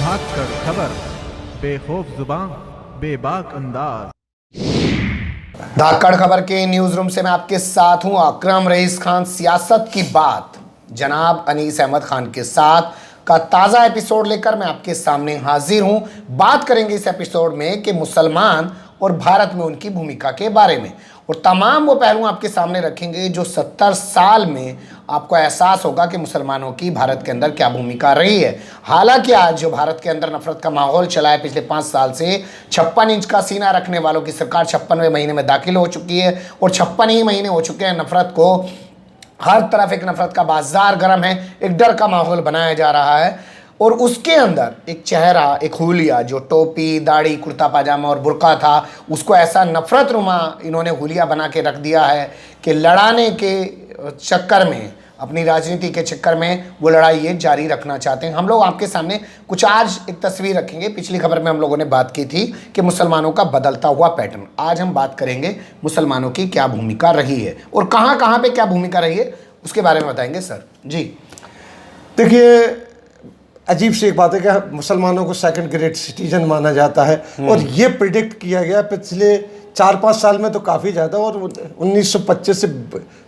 धाकड़ खबर, बेखौफ जुबान, बेबाक अंदाज। धाकड़ खबर के न्यूज रूम से मैं आपके साथ हूं अकरम रईस खान। सियासत की बात जनाब अनीस अहमद खान के साथ का ताज़ा एपिसोड लेकर मैं आपके सामने हाजिर हूं। बात करेंगे इस एपिसोड में कि मुसलमान और भारत में उनकी भूमिका के बारे में, और तमाम वो पहलू आपके सामने रखेंगे जो 70 साल में आपको एहसास होगा कि मुसलमानों की भारत के अंदर क्या भूमिका रही है। हालांकि आज जो भारत के अंदर नफरत का माहौल चला है पिछले 5 साल से, 56 इंच का सीना रखने वालों की सरकार 56वें महीने में दाखिल हो चुकी है और 56 ही महीने हो चुके हैं नफरत को, हर तरफ एक नफरत का बाजार गर्म है, एक डर का माहौल बनाया जा रहा है। और उसके अंदर एक चेहरा, एक हुलिया जो टोपी, दाढ़ी, कुर्ता पाजामा और बुर्का था, उसको ऐसा नफरत रुमा इन्होंने हुलिया बना के रख दिया है कि लड़ाने के चक्कर में, अपनी राजनीति के चक्कर में वो लड़ाई ये जारी रखना चाहते हैं। हम लोग आपके सामने कुछ आज एक तस्वीर रखेंगे। पिछली खबर में हम लोगों ने बात की थी कि मुसलमानों का बदलता हुआ पैटर्न। आज हम बात करेंगे मुसलमानों की क्या भूमिका रही है और कहाँ कहाँ पे क्या भूमिका रही है, उसके बारे में बताएंगे सर जी। देखिए, अजीब सी एक बात है कि मुसलमानों को सेकंड ग्रेड सिटीजन माना जाता है और ये प्रिडिक्ट किया गया पिछले 4-5 साल में तो काफ़ी ज़्यादा, और 1925 से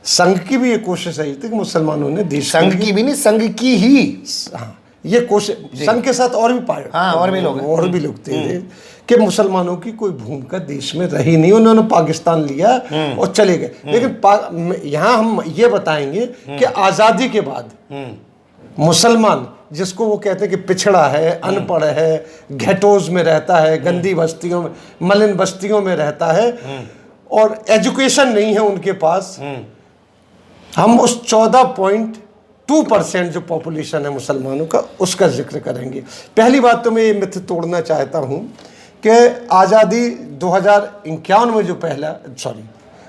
संघ की भी ये कोशिश रही थी कि मुसलमानों ने देश, संघ की भी नहीं, संघ की ही, हाँ, ये कोशिश, संघ के साथ और भी पाए, हाँ, और भी लोग थे कि मुसलमानों की कोई भूमिका देश में रही नहीं। उन्होंने पाकिस्तान लिया और चले गए। लेकिन यहाँ हम ये बताएंगे कि आज़ादी के बाद मुसलमान, जिसको वो कहते हैं कि पिछड़ा है, अनपढ़ है, घेटोज में रहता है, गंदी बस्तियों में, मलिन बस्तियों में रहता है और एजुकेशन नहीं है उनके पास, हम उस 14.2% जो पॉपुलेशन है मुसलमानों का, उसका जिक्र करेंगे। पहली बात तो मैं ये मिथ तोड़ना चाहता हूँ कि आज़ादी 2051 में जो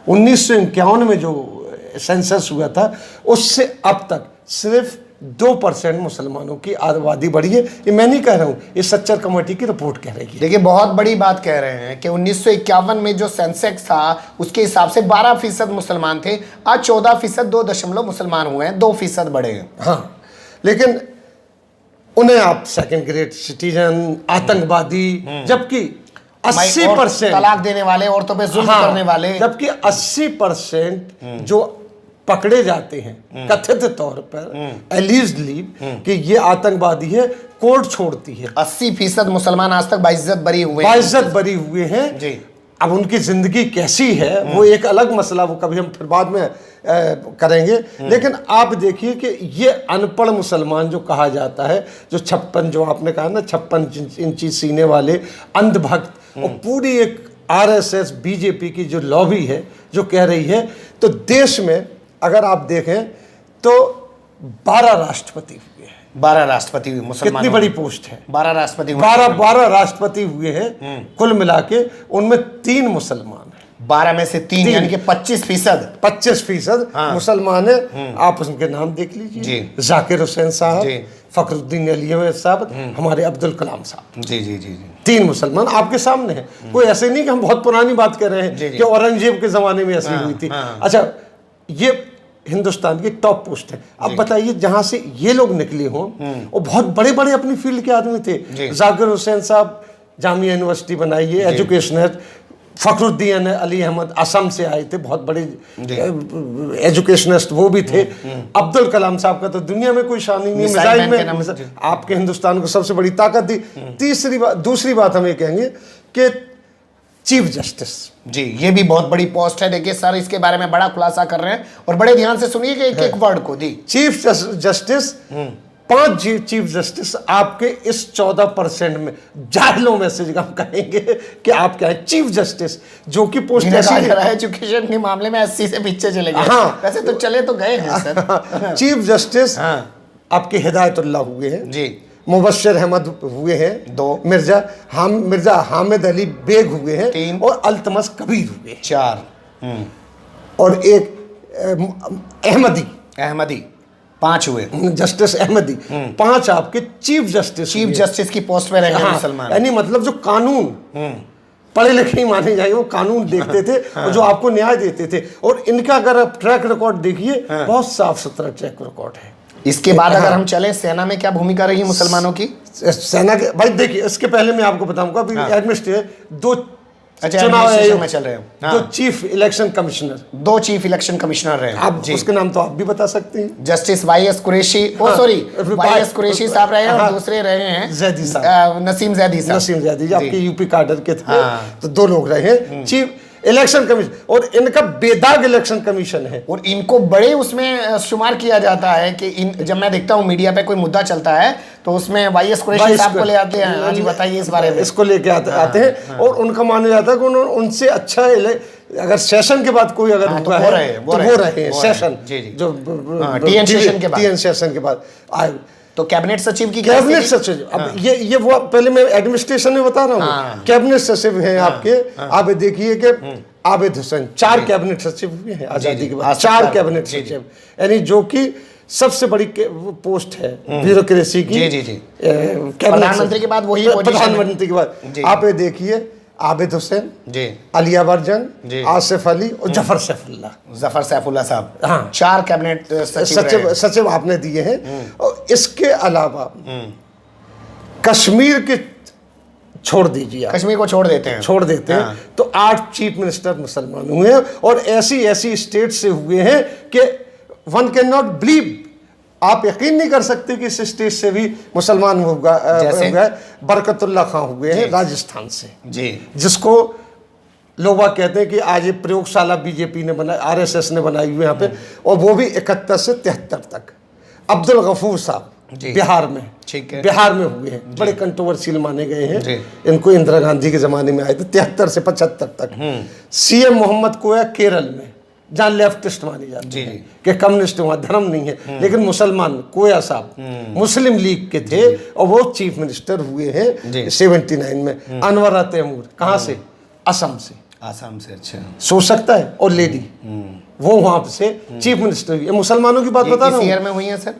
1951 में जो सेंसस हुआ था, उससे अब तक सिर्फ 2% मुसलमानों की आबादी बढ़ी है। ये मैं नहीं कह रहा हूँ, ये सच्चर कमेटी की रिपोर्ट कह रही है। देखिए, बहुत बड़ी बात कह रहे हैं कि 1951 में जो सेंसेक्स था उसके हिसाब से 12% मुसलमान थे, आज 14%, 2 मुसलमान हुए हैं, 2% बढ़े हैं। हाँ, लेकिन उन्हें आप सेकंड ग्रेड सिटीजन, आतंकवादी, जबकि 80% तलाक देने वाले, औरतों पे जुल्म करने वाले, जबकि 80% जो पकड़े जाते हैं कथित तौर पर, एलिजली कि ये आतंकवादी है, कोर्ट छोड़ती है। 80% मुसलमान आज तक बाइज्जत बरी बरी हुए हैं जी। अब उनकी जिंदगी कैसी है वो एक अलग मसला, वो कभी हम फिर बाद में करेंगे। लेकिन आप देखिए कि ये अनपढ़ मुसलमान जो कहा जाता है, जो 56, जो आपने कहा ना 56 इंची सीने वाले अंधभक्त, और पूरी एक RSS बीजेपी की जो लॉबी है जो कह रही है, तो देश में अगर आप देखें तो 12 राष्ट्रपति हुए हैं। 12 राष्ट्रपति हुए मुसलमान। कितनी बड़ी पोस्ट है, 12 राष्ट्रपति, 12 राष्ट्रपति हुए हैं कुल मिला के, उनमें 3 मुसलमान हैं। 12 में से 3 यानी कि 25% मुसलमान है। आप उनके नाम देख लीजिए, जाकिर हुसैन साहब, फखरुद्दीन अली साहब, हमारे अब्दुल कलाम साहब, जी जी जी जी, 3 मुसलमान आपके सामने हैं। कोई ऐसे नहीं कि हम बहुत पुरानी बात कर रहे हैं कि औरंगजेब के जमाने में ऐसी हुई थी। अच्छा, ये हिंदुस्तान की टॉप पोस्ट है। अब बताइए, जहां से ये लोग निकले हों, और बहुत बड़े बड़े अपनी फील्ड के आदमी थे। जाकिर हुसैन साहब जामिया यूनिवर्सिटी बनाई है, एजुकेशनिस्ट। फखरुद्दीन अली अहमद असम से आए थे, बहुत बड़े एजुकेशनिस्ट वो भी थे। अब्दुल कलाम साहब का तो दुनिया में कोई शान ही नहीं, मिसाइल में आपके हिंदुस्तान को सबसे बड़ी ताकत दी। दूसरी बात हम ये कहेंगे कि चीफ जस्टिस, जी, ये भी बहुत बड़ी पोस्ट है। देखिए सर, इसके बारे में बड़ा खुलासा कर रहे हैं और बड़े ध्यान से सुनिए कि एक वर्ड को दी। चीफ जस्टिस, 5 चीफ जस्टिस आपके इस 14% में, जाहिलों में से हम कहेंगे कि आप क्या है, चीफ जस्टिस, जो कि पोस्ट एजुकेशन के मामले में 80 से पीछे चले गए। हाँ, वैसे तो चले तो गए हैं सर। चीफ जस्टिस आपके हिदायतुल्लाह हुए हैं जी, मुबश्शिर अहमद हुए हैं 2, मिर्जा हामिद अली बेग हुए हैं 3, और अल्तमस कबीर हुए 4, और एक अहमदी 5 हुए, जस्टिस अहमदी। 5 आपके चीफ जस्टिस की पोस्ट पे रहे मुसलमान। यानी मतलब जो कानून पढ़े लिखे ही माने जाए, वो कानून देखते थे और जो आपको न्याय देते थे। और इनका अगर आप ट्रैक रिकॉर्ड देखिए, बहुत साफ सुथरा ट्रैक रिकॉर्ड है। इसके बाद हाँ। अगर हम चलें, सेना में क्या भूमिका रही मुसलमानों की? सेना के भाई देखिए, इसके पहले मैं आपको बताऊंगा अभी एडमिनिस्ट्रेशन दो अच्छा, चुनाव एडमिनिस्ट्रेशन आयोग में चल रहे हो। दो chief election commissioner, 2 chief election commissioner रहे। आप जी। उसके नाम तो आप भी बता सकते हैं। जस्टिस वाई.एस. कुरैशी, सॉरी, वाई.एस. कुरैशी साहब रहे हैं, और दूसरे रहे हैं जैदी साहब, नसीम जैदी साहब। नसीम जैदी आपके यूपी काडर के थे। हाँ। तो 2 लोग रहे हैं चीफ इलेक्शन कमीशन, और इनका बेदाग इलेक्शन कमीशन है। और इनको बड़े उसमें शुमार किया जाता है कि जब मैं देखता हूँ मीडिया पे कोई मुद्दा चलता है तो उसमें वाई.एस. कुरैशी साहब को ले आते हैं। हाँ जी, बताइए इस बारे में। इसको लेके आते हैं, और उनका माना जाता है कि उन्होंने उनसे अच्छा अगर सेशन के बाद कोई अगर हुआ है तो वो रहे हैं सेशन, जो टीएन सेशन के बाद, टीएन सेशन के बाद तो कैबिनेट सचिव की कैबिनेट सचिव। अब ये वो पहले मैं एडमिनिस्ट्रेशन में बता रहा हूँ। कैबिनेट सचिव हैं आपके, आप देखिए कि आबिद हुसैन 4 कैबिनेट सचिव हुए हैं आजादी के बाद, 4 कैबिनेट सचिव, यानी जो कि सबसे बड़ी पोस्ट है ब्यूरोक्रेसी की। जी जी, प्रधानमंत्री के बाद वही, प्रधानमंत्री के बाद आप ये देखिए आबिद हुसैन जी, अली अकबर जंग, आसिफ अली और जफर सैफुल्लाह साहब। हाँ, 4 कैबिनेट सचिव आपने दिए हैं। और इसके अलावा कश्मीर के छोड़ दीजिए, कश्मीर को छोड़ देते हैं, हाँ। तो 8 चीफ मिनिस्टर मुसलमान हुए हैं, और ऐसी स्टेट से हुए हैं कि वन कैन नॉट बिलीव, आप यकीन नहीं कर सकते कि इस स्टेट से भी मुसलमान होगा। बरकतुल्ला खां हुए हैं राजस्थान से जी, जिसको लोग कहते हैं कि आज ये प्रयोगशाला बीजेपी ने बनाई, आरएसएस ने बनाई हुई यहाँ पे, और वो भी 71 से 73 तक। अब्दुल गफूर साहब बिहार में, ठीक है, बिहार में हुए हैं, बड़े कंट्रोवर्शियल माने गए हैं। इनको इंदिरा गांधी के जमाने में आए थे 73 से 75 तक। सीएम मोहम्मद कोया केरल में, जहाँ लेफ्टिस्ट मानी जाती है कि कम्युनिस्ट वहाँ धर्म नहीं है, लेकिन मुसलमान कोया साहब मुस्लिम लीग के थे, और वो चीफ मिनिस्टर हुए हैं 79 में। अनवर तैमूर कहाँ से? असम से। अच्छा, सोच सकता है। और लेडी वो वहाँ से चीफ मिनिस्टर हुई। मुसलमानों की बात बता रहा हूँ। में हुई है सर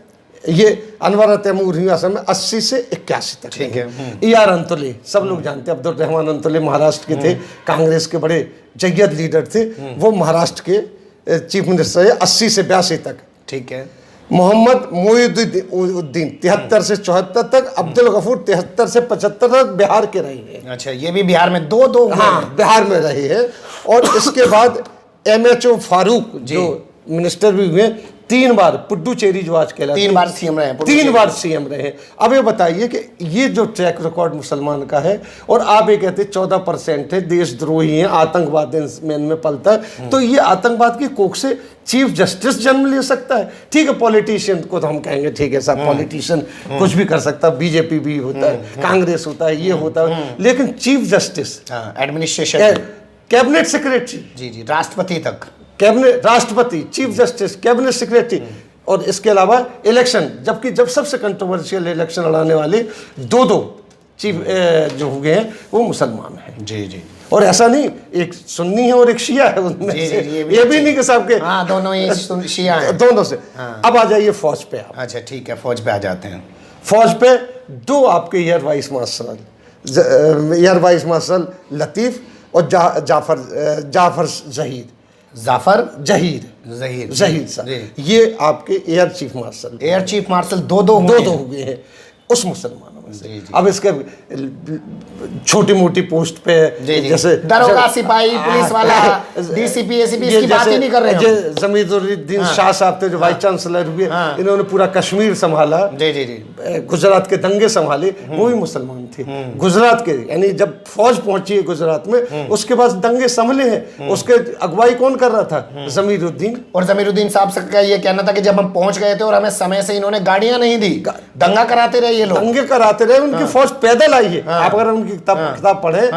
ये अनवर तैमूर हुई असम में 80 से 81 तक। ठीक है। E.R. अंतुले सब लोग जानते हैं, अब्दुल रहमान अंतुले महाराष्ट्र के थे, कांग्रेस के बड़े जय्यद लीडर थे। वो महाराष्ट्र के चीफ मिनिस्टर है 80 से 82 तक। ठीक है। मोहम्मद मोइनुद्दीन 73 से 74 तक, अब्दुल गफूर 73 से 75 तक बिहार के रहे हैं। अच्छा, ये भी बिहार में दो हाँ, बिहार में रहे हैं। और इसके बाद MHO फारूक जो मिनिस्टर भी हुए, 3 बार पुडुचेरी जो आज कहलाता है, 3 बार सीएम रहे हैं, 3 बार सीएम रहे हैं। अब ये बताइए कि ये जो ट्रैक रिकॉर्ड मुसलमान का है, और आप ये कहते 14% है, देशद्रोही हैं, आतंकवाद इनमें पलता है, तो ये आतंकवाद की कोख से चीफ जस्टिस जन्म ले सकता है। ठीक है, पॉलिटिशियन को तो हम कहेंगे ठीक है साहब, पॉलिटिशियन कुछ भी कर सकता है, बीजेपी भी होता है, कांग्रेस होता है, ये होता है, लेकिन chief justice, administration, cabinet secretary, जी, राष्ट्रपति तक, कैबिनेट, राष्ट्रपति, चीफ जस्टिस, कैबिनेट सेक्रेटरी, और इसके अलावा इलेक्शन, जब सबसे कंट्रोवर्शियल इलेक्शन लड़ाने वाले 2 चीफ जो हुए हैं वो मुसलमान हैं। जी। और ऐसा नहीं, एक सुन्नी है और एक शिया है उनमें से, ये भी नहीं कि सबके, हाँ, दोनों ही शिया हैं, दोनों से। अब आ जाइए फौज पे आप। अच्छा, ठीक है, फौज पे आ जाते हैं। फौज पे 2 आपके एयर वाइस मार्शल लतीफ और जाफर जहीर साहब, ये आपके एयर चीफ मार्शल 2 हुए हैं उस मुसलमानों में से। अब इसके छोटी मोटी पोस्ट पे जैसे दरोगा, सिपाही, पुलिस वाला, डीसीपी, एसीपी, इसकी बात ही नहीं कर रहे हैं। जमीरुद्दीन शाह साहब थे जो वाइस चांसलर हुए, इन्होंने पूरा कश्मीर संभाला, गुजरात के दंगे संभाले, वो भी मुसलमान थे। गुजरात के, यानी जब फौज पहुंची है गुजरात में, उसके बाद दंगे संभले हैं, उसके अगुवाई कौन कर रहा था? जमीरुद्दीन। और जमीरुद्दीन साहब का ये कहना था कि जब हम पहुंच गए थे और हमें समय से इन्होंने गाड़ियां नहीं दी, दंगा कराते रहे ये लोग, दंगे कराते रहे, उनकी फौज पैदल आई है। आप अगर उनकी किताब पढ़े,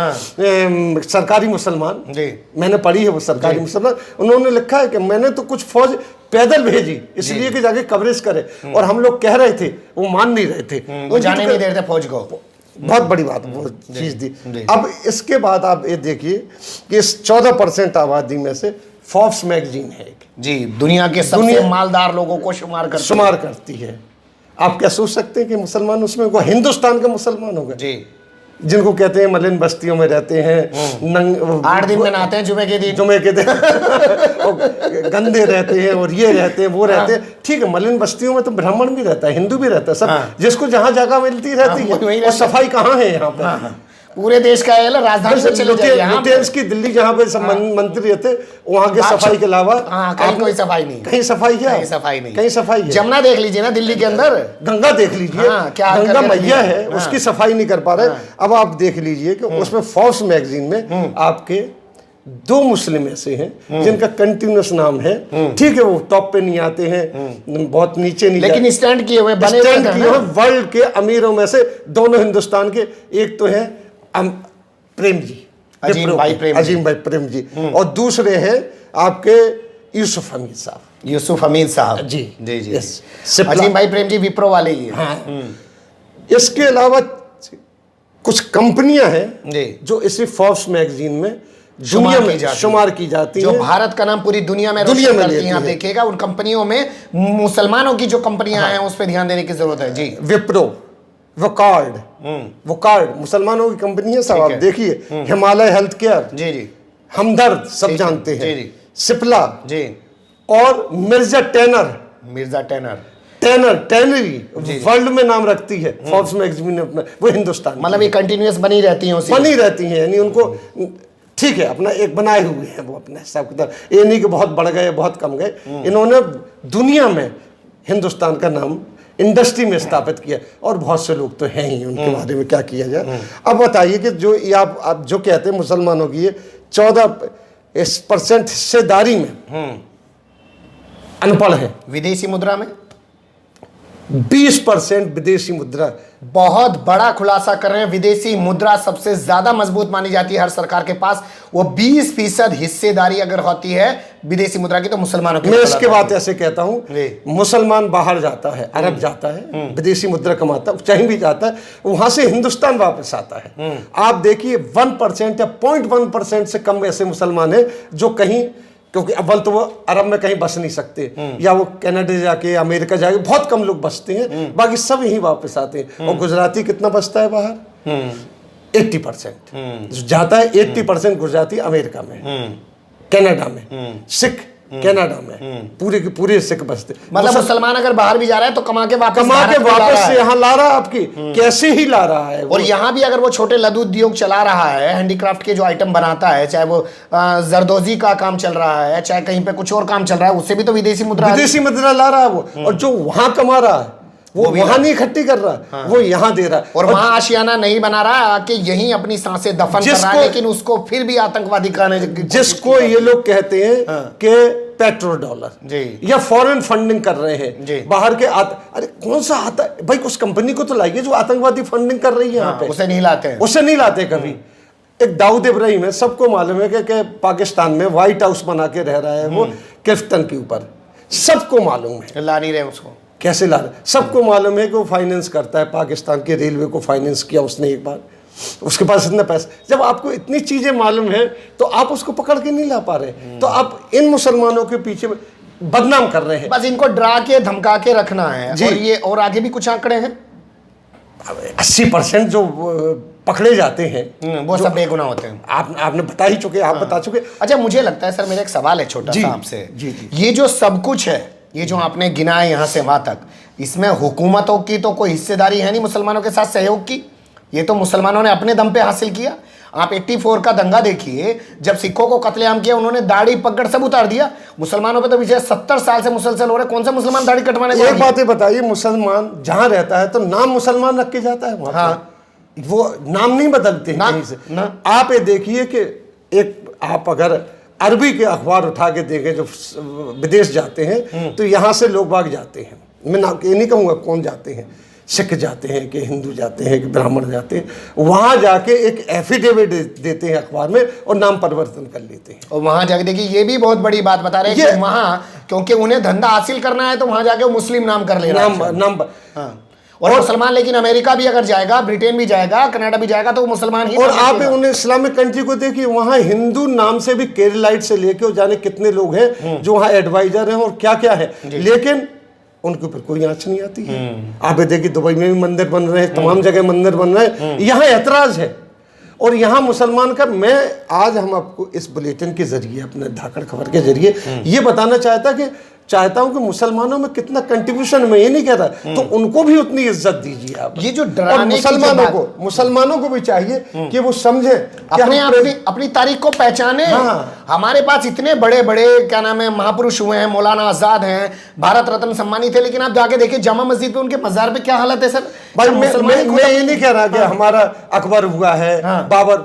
सरकारी मुसलमान, मैंने पढ़ी है वो सरकारी मुसलमान, उन्होंने लिखा है कि मैंने तो कुछ फौज पैदल भेजी इसलिए कि जाके कवरेज करे, और हम लोग कह रहे थे, वो मान नहीं रहे थे, वो जाने नहीं दे रहे थे फौज को। बहुत बड़ी बात वो चीज दी। अब इसके बाद आप ये देखिए कि इस 14% आबादी में से फोर्ब्स मैगजीन है जी, दुनिया के सबसे मालदार लोगों को शुमार करती है। आप क्या सोच सकते हैं कि मुसलमान उसमें, वो हिंदुस्तान का मुसलमान होगा जी, जिनको कहते हैं मलिन बस्तियों में रहते हैं, 8 दिन में नहाते हैं जुमे के दिन, और गंदे रहते हैं और ये रहते हैं वो रहते हैं। ठीक है, मलिन बस्तियों में तो ब्राह्मण भी रहता है, हिंदू भी रहता है, सब जिसको जहाँ जगह मिलती रहती है। और सफाई कहाँ है यहाँ पे? पूरे देश का है, राजधानी से चले जाइए यहाँ पे। की दिल्ली जहाँ पे सब मंत्री रहते, वहाँ के सफाई के अलावा कहीं कोई सफाई नहीं, कहीं सफाई है, कहीं सफाई नहीं, कहीं सफाई है। जमुना देख लीजिए ना दिल्ली के अंदर, गंगा देख लीजिए, क्या गंगा मैया है, उसकी सफाई नहीं कर पा रहे। अब आप देख लीजिए कि उसमें फोर्ब्स मैगजीन में आपके 2 मुस्लिम ऐसे हैं जिनका कंटिन्यूअस नाम है। ठीक है, वो टॉप पे नहीं आते हैं, बहुत नीचे नहीं, लेकिन स्टैंड किए हुए वर्ल्ड के अमीरों में से दोनों हिंदुस्तान के। एक तो है प्रेम जी, अजीम भाई प्रेम जी, और दूसरे हैं आपके यूसुफ हमीद साहब। जी जी जी, अजीम भाई प्रेम जी विप्रो वाले ही हैं। इसके अलावा कुछ कंपनियां हैं जो इसी फोर्ब्स मैगजीन में दुनिया में शुमार की जाती है, जो भारत का नाम पूरी दुनिया में रोशन करती हैं। आप देखिएगा उन कंपनियों में मुसलमानों की जो कंपनियां हैं उस पर ध्यान देने की जरूरत है। जी, विप्रो, वोकार्ड मुसलमानों की कंपनी है साहब। आप देखिए, हिमालय हेल्थ केयर, जी जी, हमदर्द सब जानते हैं, सिप्ला जी, और मिर्जा टैनरी वर्ल्ड में नाम रखती है फोर्ब्स मैगजीन ने अपना, वो हिंदुस्तान, मतलब ये कंटिन्यूअस बनी रहती हैं, यानी उनको ठीक है अपना एक बनाए हुए हैं वो अपने हिसाब किताब। ये नहीं कि बहुत बढ़ गए बहुत कम गए, इन्होंने दुनिया में हिंदुस्तान का नाम इंडस्ट्री में स्थापित किया। और बहुत से लोग तो हैं ही, उनके बारे में क्या किया जाए। अब बताइए कि जो ये आप जो कहते हैं मुसलमानों की ये 14% हिस्सेदारी में अनपढ़ है, विदेशी मुद्रा में 20% विदेशी मुद्रा। बहुत बड़ा खुलासा कर रहे हैं, विदेशी मुद्रा सबसे ज्यादा मजबूत मानी जाती है हर सरकार के पास। वो 20% हिस्सेदारी अगर होती है विदेशी मुद्रा की तो मुसलमानों की। मैं इसके बात ऐसे कहता हूं, मुसलमान बाहर जाता है, अरब जाता है, विदेशी मुद्रा कमाता है, कहीं भी जाता है, वहां से हिंदुस्तान वापस आता है। आप देखिए 1% या 0.1% से कम ऐसे मुसलमान है जो कहीं, क्योंकि अव्वल तो वो अरब में कहीं बस नहीं सकते, या वो कनाडा जाके अमेरिका जाके बहुत कम लोग बसते हैं, बाकी सब यहीं वापस आते हैं। और गुजराती कितना बसता है बाहर? 80% जाता है। 80% गुजराती अमेरिका में, कनाडा में, सिख कनाडा में, पूरे के पूरे सिख बसते। मतलब मुसलमान अगर बाहर भी जा रहा है तो कमा के वापस से यहाँ ला रहा है। आपकी कैसे ही ला रहा है। और यहाँ भी अगर वो छोटे लघु उद्योग चला रहा है, हैंडीक्राफ्ट के जो आइटम बनाता है, चाहे वो जरदोजी का काम चल रहा है, चाहे कहीं पे कुछ और काम चल रहा है, उससे भी तो विदेशी मुद्रा ला रहा है वो। और जो वहां कमा रहा है वो वहां नहीं इकट्ठी कर रहा, वो यहाँ दे रहा है। और वहां आशियाना नहीं बना रहा है, आके यहीं अपनी सांसें दफन कर रहा है, लेकिन उसको फिर भी आतंकवादी कहने, जिसको ये लोग कहते हैं कि पेट्रो डॉलर या फॉरेन फंडिंग कर रहे हैं बाहर के। अरे कौन सा आता है भाई? उस कंपनी को तो लाइए जो आतंकवादी फंडिंग कर रही है यहाँ पे। उसे नहीं लाते कभी। एक दाऊद इब्राहिम है, सबको मालूम है कि पाकिस्तान में व्हाइट हाउस बना के रह रहा है वो किफ्टन के ऊपर, सबको मालूम है। ला नहीं रहे उसको, कैसे ला रहे? सबको मालूम है कि वो फाइनेंस करता है, पाकिस्तान के रेलवे को फाइनेंस किया उसने एक बार, उसके पास इतना पैसा। जब आपको इतनी चीजें मालूम है तो आप उसको पकड़ के नहीं ला पा रहे, तो आप इन मुसलमानों के पीछे बदनाम कर रहे हैं। बस इनको डरा के धमका के रखना है। और ये और आगे भी कुछ आंकड़े हैं। 80% जो पकड़े जाते हैं वो सब बेगुनाह होते हैं। आपने बता ही चुके, आप बता चुके। अच्छा, मुझे लगता है सर, मेरा एक सवाल है छोटा सा आपसे। ये जो सब कुछ है, ये जो आपने गिना है यहाँ से वहां तक, इसमें हुकूमतों की तो कोई हिस्सेदारी है नहीं मुसलमानों के साथ सहयोग की। ये तो मुसलमानों ने अपने दम पे हासिल किया। आप 84 का दंगा देखिए, जब सिखों को कत्लेआम किया, उन्होंने दाढ़ी पगड़ सब उतार दिया। मुसलमानों पे तो पिछले 70 साल से मुसलसल हो रहे। कौन सा मुसलमान दाढ़ी कटवाने को? एक बात बताइए, मुसलमान जहां रहता है तो नाम मुसलमान रख के जाता है वहां। हाँ, वो नाम नहीं बदलते हैं कहीं से। आप ये देखिए कि एक आप अगर अरबी के अखबार उठा के देखें जो विदेश जाते हैं, तो यहाँ से लोग बाग जाते हैं। मैं ये नहीं कहूँगा कौन जाते हैं, सिख जाते हैं कि हिंदू जाते हैं कि ब्राह्मण जाते हैं, वहाँ जाके एक एफिडेविट देते हैं अखबार में और नाम परिवर्तन कर लेते हैं। और वहाँ जाके देखिए, ये भी बहुत बड़ी बात बता रहे हैं कि वहाँ, क्योंकि उन्हें धंधा हासिल करना है, तो वहाँ जाके वो मुस्लिम नाम कर ले रहा है। और मुसलमान, लेकिन अमेरिका भी अगर जाएगा, ब्रिटेन भी जाएगा, कनाडा भी जाएगा, तो वो मुसलमान ही। और आप उन्हें इस्लामिक कंट्री को देखिए, वहाँ हिंदू नाम से भी केरलाइट से लेके जाने कितने लोग हैं जो वहाँ एडवाइजर हैं और क्या क्या है। लेकिन उनके ऊपर कोई आंच नहीं आती है। आप देखिए दुबई में भी मंदिर बन रहे हैं, तमाम जगह मंदिर बन रहे हैं, यहाँ ऐतराज है। और यहाँ मुसलमान का, मैं आज हम आपको इस बुलेटिन के जरिए, अपने धाकड़ खबर के जरिए ये बताना चाहता हूं कि मुसलमानों में कितना कंट्रीब्यूशन, मैं ये नहीं कह रहा, तो उनको भी उतनी इज्जत दीजिए आप। ये जो और मुसलमानों को भी चाहिए कि वो समझे, अपनी तारीख को पहचाने। हमारे पास इतने बड़े बड़े क्या नाम है महापुरुष हुए हैं, मौलाना आजाद हैं, भारत रत्न सम्मानित थे, लेकिन आप जाके देखिए जामा मस्जिद पे उनके मजार पे क्या हालत है सर। भाई मैं ये नहीं कह रहा कि हमारा अकबर हुआ है, बाबर,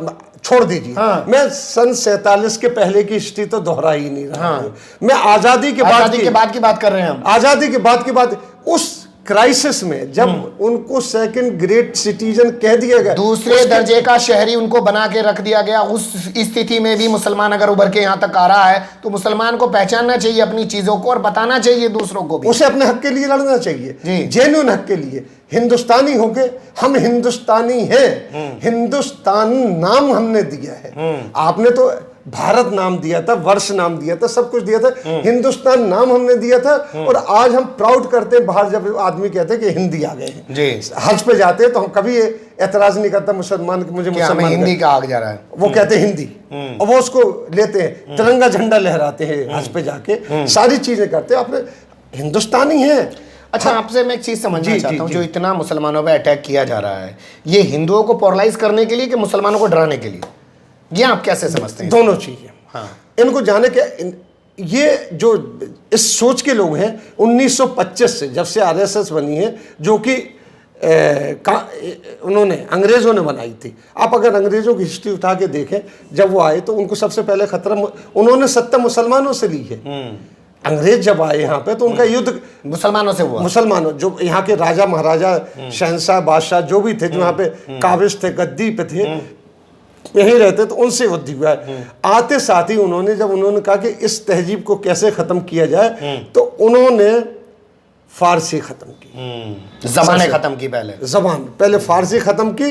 छोड़ दीजिए। मैं सन 47 के पहले की हिस्ट्री तो दोहरा ही नहीं रहा हूं। मैं आजादी के बाद की बात कर रहे हैं हम। आजादी के बाद उस क्राइसिस में जब उनको सेकंड ग्रेट सिटीजन कह दिया गया, दूसरे दर्जे का शहरी उनको बना के रख दिया गया, उस स्थिति में भी मुसलमान अगर उभर के यहाँ तक आ रहा है तो मुसलमान को पहचानना चाहिए अपनी चीजों को और बताना चाहिए दूसरों को भी। उसे अपने हक के लिए लड़ना चाहिए, जेन्युइन हक के लिए। हिंदुस्तानी होंगे, हम हिंदुस्तानी हैं, हिंदुस्तान नाम हमने दिया है। आपने तो भारत नाम दिया था, वर्ष नाम दिया था, सब कुछ दिया था, हिंदुस्तान नाम हमने दिया था। और आज हम प्राउड करते हैं बाहर जब आदमी कहते हैं कि हिंदी आ गए हैं जी, हज पे जाते हैं तो हम कभी एतराज नहीं करता मुसलमान कि मुझे मुसलमान हिंदी का आग जा रहा है, वो कहते हैं हिंदी, और वो उसको लेते हैं, तिरंगा झंडा लहराते हैं हज पे जाके, सारी चीजें करते हैं, अपने हिंदुस्तानी हैं। अच्छा, आपसे मैं एक चीज समझना चाहता हूँ, जो इतना मुसलमानों पे अटैक किया जा रहा है, ये हिंदुओं को पोलराइज करने के लिए कि मुसलमानों को डराने के लिए, ये आप कैसे समझते हैं? दोनों चीजें। हाँ, इनको जाने के, ये जो इस सोच के लोग हैं 1925 से, जब से आरएसएस बनी है, जो कि उन्होंने अंग्रेजों ने बनाई थी। आप अगर अंग्रेजों की हिस्ट्री उठा के देखें, जब वो आए तो उनको सबसे पहले खतरा, उन्होंने सत्ता मुसलमानों से ली है। अंग्रेज जब आए यहाँ पे तो उनका युद्ध मुसलमानों से हुआ। मुसलमानों, जो यहाँ के राजा महाराजा, शहंशाह, बादशाह जो भी थे, जो यहाँ पे काबिज थे, गद्दी पे थे, यहीं रहते, तो उनसे युद्ध हुआ है। आते साथ ही उन्होंने कहा कि इस तहजीब को कैसे खत्म किया जाए, तो उन्होंने फारसी खत्म की, ज़बानें खत्म की, पहले फारसी खत्म की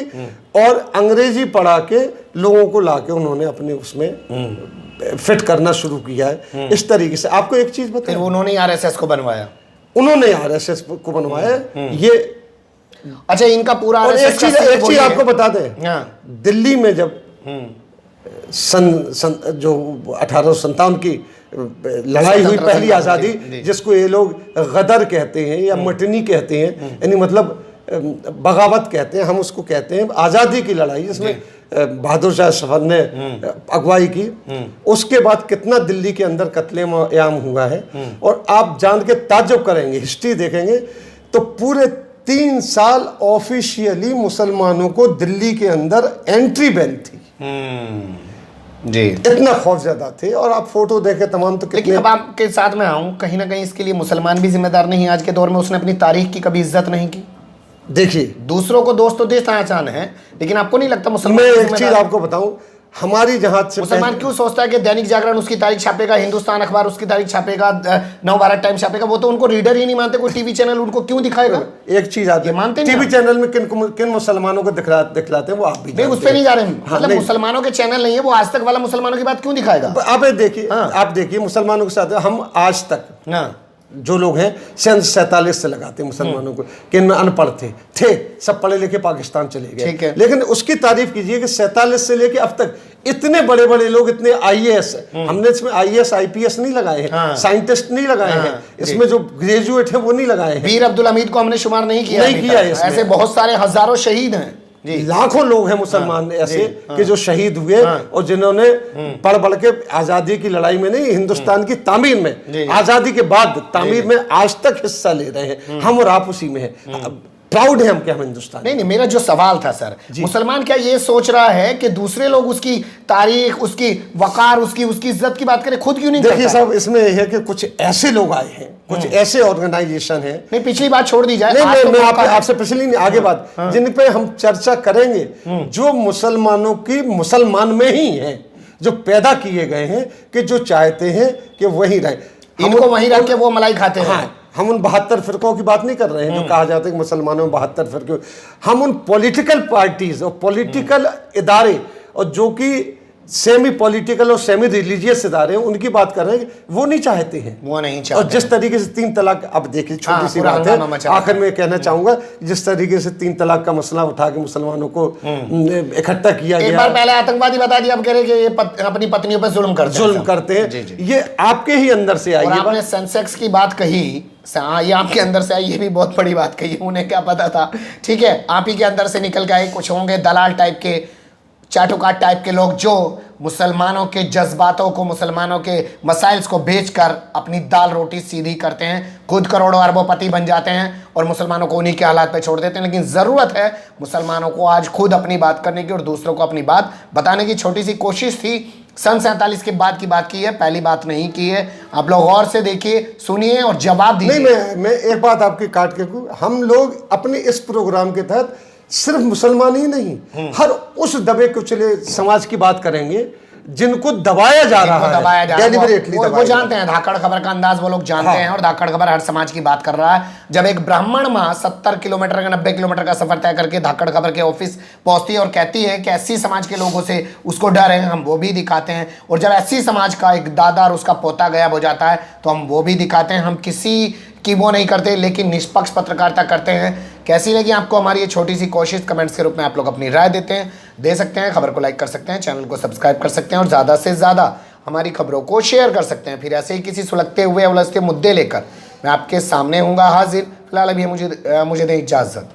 और अंग्रेजी पढ़ा के लोगों को लाके उन्होंने अपने उसमें फिट करना शुरू किया है। इस तरीके से आपको एक चीज बताएं, उन्होंने आरएसएस को बनवाया, ये। अच्छा, इनका पूरा एक चीज आपको बता दें, दिल्ली में जब जो 1857 की लड़ाई हुई, पहली आज़ादी, जिसको ये लोग गदर कहते हैं या मटनी कहते हैं, यानी मतलब बगावत कहते हैं, हम उसको कहते हैं आज़ादी की लड़ाई, जिसमें बहादुर शाह सफर ने अगुवाई की। उसके बाद कितना दिल्ली के अंदर कत्ले-ए-आम हुआ है, और आप जान के ताज्जुब करेंगे, हिस्ट्री देखेंगे तो पूरे 3 साल ऑफिशियली मुसलमानों को दिल्ली के अंदर एंट्री बैन थी जी, इतना खौफजदा थे। और आप फोटो देखे तमाम, तो लेकिन अब आपके साथ में आऊं, कहीं ना कहीं इसके लिए मुसलमान भी जिम्मेदार नहीं है आज के दौर में? उसने अपनी तारीख की कभी इज्जत नहीं की। देखिए, दूसरों को दोस्त तो देश आसान है, लेकिन आपको नहीं लगता मुसलमान? मैं एक चीज आपको बताऊं, हमारी जहां से मुसलमान क्यों सोचता है कि दैनिक जागरण उसकी तारीख छापेगा, हिंदुस्तान अखबार उसकी तारीख छापेगा, नवभारत टाइम्स छापेगा? वो तो उनको रीडर ही नहीं मानते, कोई टीवी चैनल उनको क्यों दिखाएगा? एक चीज आती है, मानते टीवी चैनल में किन मुसलमानों को दिखलाते हैं, वो आप भी उस पर नहीं जा रहे हैं। मतलब मुसलमानों के चैनल नहीं है, वो आज तक वाला मुसलमानों की बात क्यों दिखाएगा? आप देखिए मुसलमानों के साथ हम आज तक जो लोग हैं 47 से लगाते हैं मुसलमानों को कि इनमें अनपढ़ थे, सब पढ़े लिखे पाकिस्तान चले गए, लेकिन उसकी तारीफ कीजिए कि 47 से लेके अब तक इतने बड़े बड़े लोग, इतने आईएएस, हमने इसमें आईएएस आईपीएस नहीं लगाए हैं, साइंटिस्ट नहीं लगाए हैं, इसमें जो ग्रेजुएट हैं वो नहीं लगाए हैं। वीर अब्दुल हमीद को हमने शुमार नहीं किया है। ऐसे बहुत सारे हजारों शहीद हैं, लाखों लोग हैं मुसलमान ऐसे कि जो शहीद हुए और जिन्होंने पढ़ बढ़ के आजादी की लड़ाई में नहीं, हिंदुस्तान की तामीर में, आजादी के बाद तामीर में आज तक हिस्सा ले रहे हैं। हम और आप उसी में हैं, प्राउड है हम कि हम हिंदुस्तान। नहीं, मेरा जो सवाल था सर, मुसलमान क्या ये सोच रहा है कि दूसरे लोग उसकी तारीख, उसकी वकार, उसकी इज्जत की बात करें, खुद क्यों नहीं? देखिए साहब, इसमें है कि कुछ ऐसे लोग आए हैं, कुछ ऐसे ऑर्गेनाइजेशन हैं, नहीं पिछली बात छोड़ दी जाए, नहीं मैं आपसे पिछली नहीं, आगे बात, जिन पे हम चर्चा करेंगे, जो मुसलमानों की मुसलमान में ही हैं, जो पैदा किए गए हैं, कि जो चाहते हैं कि वही रहे, इनको वहीं रख के वो मलाई खाते हैं। हम उन 72 फिरकों की बात नहीं कर रहे हैं जो कहा जाता है कि मुसलमानों में 72 फिरके। हम उन पॉलिटिकल पार्टीज और पॉलिटिकल इदारे और जो कि सेमी पॉलिटिकल और सेमी रिलीजियस इदारे हैं उनकी बात कर रहे हैं, वो नहीं चाहते हैं। वो नहीं और चाहते। जिस तरीके से 3 तलाक, अब देखिए छोटी सी पूरा बात हंगामा है, मचा है। आखिर में कहना चाहूंगा, जिस तरीके से 3 तलाक का मसला उठा के मुसलमानों को इकट्ठा किया एक गया, बार पहले आतंकवादी बता दिया, अब कह रहे कि ये अपनी पत्नियों पर जुल्म करते हैं। हैं, ये आपके ही अंदर से आई और है आपने बात। सेंसेक्स की बात कही, ये आपके अंदर से आई, ये भी बहुत बड़ी बात कही, उन्हें क्या पता था। ठीक है, आप ही के अंदर से निकल के आए। कुछ होंगे दलाल टाइप के, चाटुकाट टाइप के लोग जो मुसलमानों के जज्बातों को, मुसलमानों के मसाइल्स को बेचकर अपनी दाल रोटी सीधी करते हैं, खुद करोड़ों अरबोपति बन जाते हैं और मुसलमानों को उन्हीं के हालात पे छोड़ देते हैं। लेकिन ज़रूरत है मुसलमानों को आज खुद अपनी बात करने की और दूसरों को अपनी बात बताने की। छोटी सी कोशिश थी, सन 47 के बाद की बात की है, पहली बात नहीं की है। आप लोग गौर से देखिए, सुनिए और जवाब दीजिए। नहीं, मैं एक बात आपकी काट के कहूं, हम लोग अपने इस प्रोग्राम के तहत सिर्फ मुसलमान ही नहीं, हर उस दबे कुचले समाज की बात करेंगे जिनको दबाया जा रहा है, डेलिबरेटली वो जानते हैं, धाकड़ खबर का अंदाज वो लोग जानते हैं, और धाकड़ खबर हर समाज की बात कर रहा है। जब एक ब्राह्मण माँ 70 किलोमीटर का 90 किलोमीटर का सफर तय करके धाकड़ खबर के ऑफिस पहुंचती है और कहती है कि एससी समाज के लोगों से उसको डर है, हम वो भी दिखाते हैं। और जब एससी समाज का एक दादा और उसका पोता गायब हो जाता है तो हम वो भी दिखाते हैं। हम किसी की वो नहीं करते, लेकिन निष्पक्ष पत्रकारिता करते हैं। कैसी लगी आपको हमारी ये छोटी सी कोशिश? कमेंट्स के रूप में आप लोग अपनी राय दे सकते हैं। खबर को लाइक कर सकते हैं, चैनल को सब्सक्राइब कर सकते हैं और ज़्यादा से ज़्यादा हमारी खबरों को शेयर कर सकते हैं। फिर ऐसे ही किसी सुलगते हुए उलझते मुद्दे लेकर मैं आपके सामने हूँगा हाजिर। फिलहाल अभी मुझे दें इजाज़त।